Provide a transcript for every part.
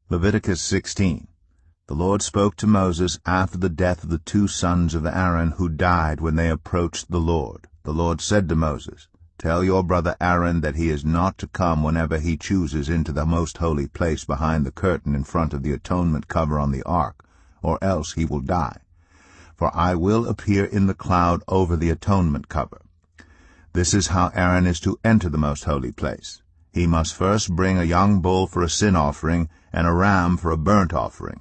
Leviticus 16. The Lord spoke to Moses after the death of the 2 sons of Aaron who died when they approached the Lord. The Lord said to Moses, "Tell your brother Aaron that he is not to come whenever he chooses into the most holy place behind the curtain in front of the atonement cover on the ark, or else he will die. For I will appear in the cloud over the atonement cover." This is how Aaron is to enter the most holy place. He must first bring a young bull for a sin offering and a ram for a burnt offering.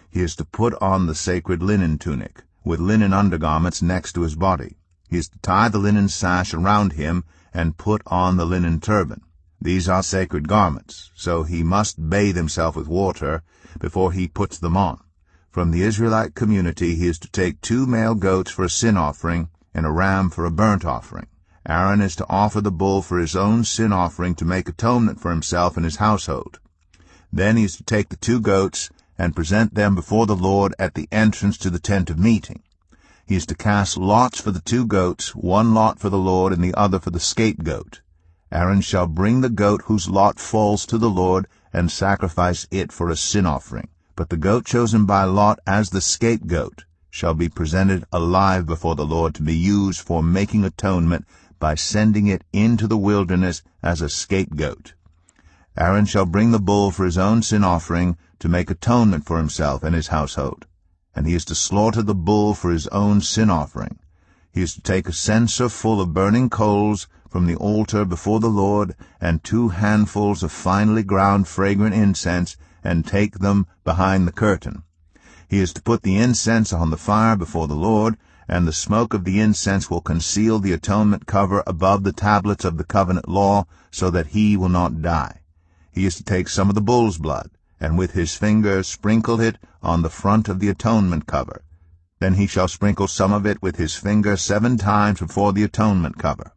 He is to put on the sacred linen tunic, with linen undergarments next to his body. He is to tie the linen sash around him and put on the linen turban. These are sacred garments, so he must bathe himself with water before he puts them on. From the Israelite community he is to take 2 male goats for a sin offering and a ram for a burnt offering. Aaron is to offer the bull for his own sin offering to make atonement for himself and his household. Then he is to take the 2 goats and present them before the Lord at the entrance to the tent of meeting. He is to cast lots for the 2 goats, 1 lot for the Lord and the other for the scapegoat. Aaron shall bring the goat whose lot falls to the Lord and sacrifice it for a sin offering. But the goat chosen by lot as the scapegoat shall be presented alive before the Lord to be used for making atonement by sending it into the wilderness as a scapegoat. Aaron shall bring the bull for his own sin offering to make atonement for himself and his household, and he is to slaughter the bull for his own sin offering. He is to take a censer full of burning coals from the altar before the Lord and 2 handfuls of finely ground fragrant incense and take them behind the curtain. He is to put the incense on the fire before the Lord, and the smoke of the incense will conceal the atonement cover above the tablets of the covenant law, so that he will not die. He is to take some of the bull's blood, and with his finger sprinkle it on the front of the atonement cover. Then he shall sprinkle some of it with his finger 7 times before the atonement cover.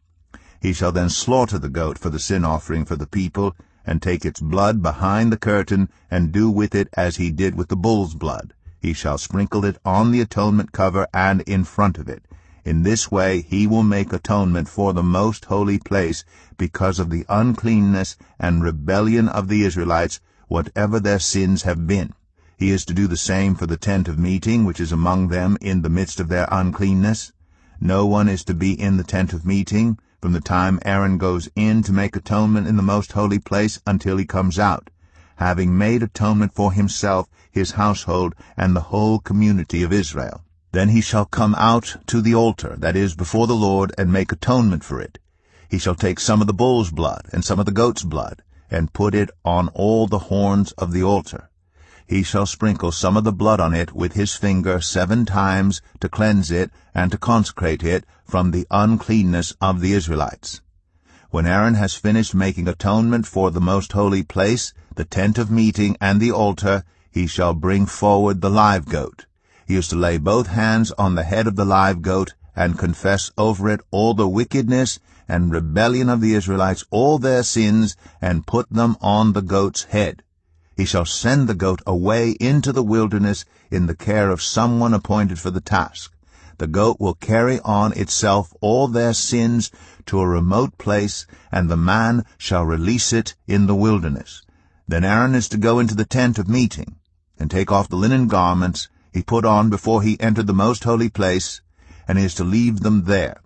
He shall then slaughter the goat for the sin offering for the people, and take its blood behind the curtain, and do with it as he did with the bull's blood. He shall sprinkle it on the atonement cover and in front of it. In this way he will make atonement for the most holy place because of the uncleanness and rebellion of the Israelites, whatever their sins have been. He is to do the same for the tent of meeting, which is among them in the midst of their uncleanness. No one is to be in the tent of meeting from the time Aaron goes in to make atonement in the most holy place until he comes out, having made atonement for himself, his household, and the whole community of Israel. Then he shall come out to the altar, that is, before the Lord, and make atonement for it. He shall take some of the bull's blood and some of the goat's blood, and put it on all the horns of the altar. He shall sprinkle some of the blood on it with his finger 7 times to cleanse it and to consecrate it from the uncleanness of the Israelites. When Aaron has finished making atonement for the most holy place, the tent of meeting, and the altar, he shall bring forward the live goat. He is to lay both hands on the head of the live goat and confess over it all the wickedness and rebellion of the Israelites, all their sins, and put them on the goat's head. He shall send the goat away into the wilderness in the care of someone appointed for the task. The goat will carry on itself all their sins to a remote place, and the man shall release it in the wilderness. Then Aaron is to go into the tent of meeting, and take off the linen garments he put on before he entered the most holy place, and he is to leave them there.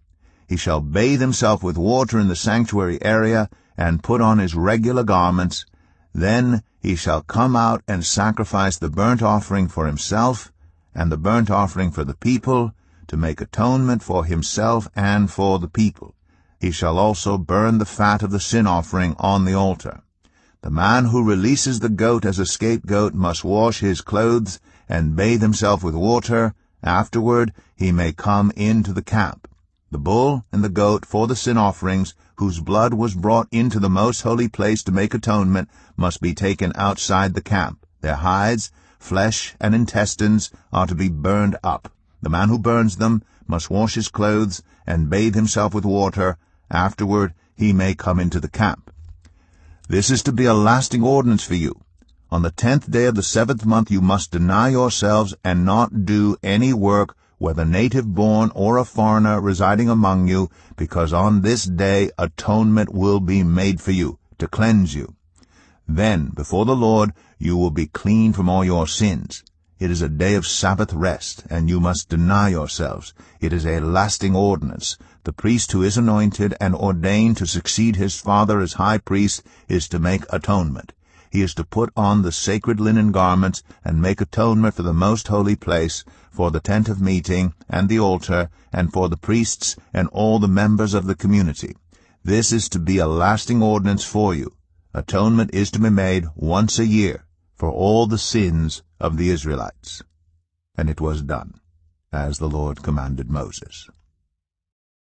He shall bathe himself with water in the sanctuary area, and put on his regular garments. Then he shall come out and sacrifice the burnt offering for himself, and the burnt offering for the people, to make atonement for himself and for the people. He shall also burn the fat of the sin offering on the altar. The man who releases the goat as a scapegoat must wash his clothes and bathe himself with water. Afterward he may come into the camp. The bull and the goat for the sin offerings, whose blood was brought into the most holy place to make atonement, must be taken outside the camp. Their hides, flesh, and intestines are to be burned up. The man who burns them must wash his clothes and bathe himself with water. Afterward he may come into the camp. This is to be a lasting ordinance for you. On the 10th day of the 7th month you must deny yourselves and not do any work, whether native-born or a foreigner residing among you, because on this day atonement will be made for you, to cleanse you. Then, before the Lord, you will be clean from all your sins. It is a day of Sabbath rest, and you must deny yourselves. It is a lasting ordinance. The priest who is anointed and ordained to succeed his father as high priest is to make atonement. He is to put on the sacred linen garments and make atonement for the most holy place, for the tent of meeting and the altar, and for the priests and all the members of the community. This is to be a lasting ordinance for you. Atonement is to be made once a year for all the sins of the Israelites. And it was done, as the Lord commanded Moses.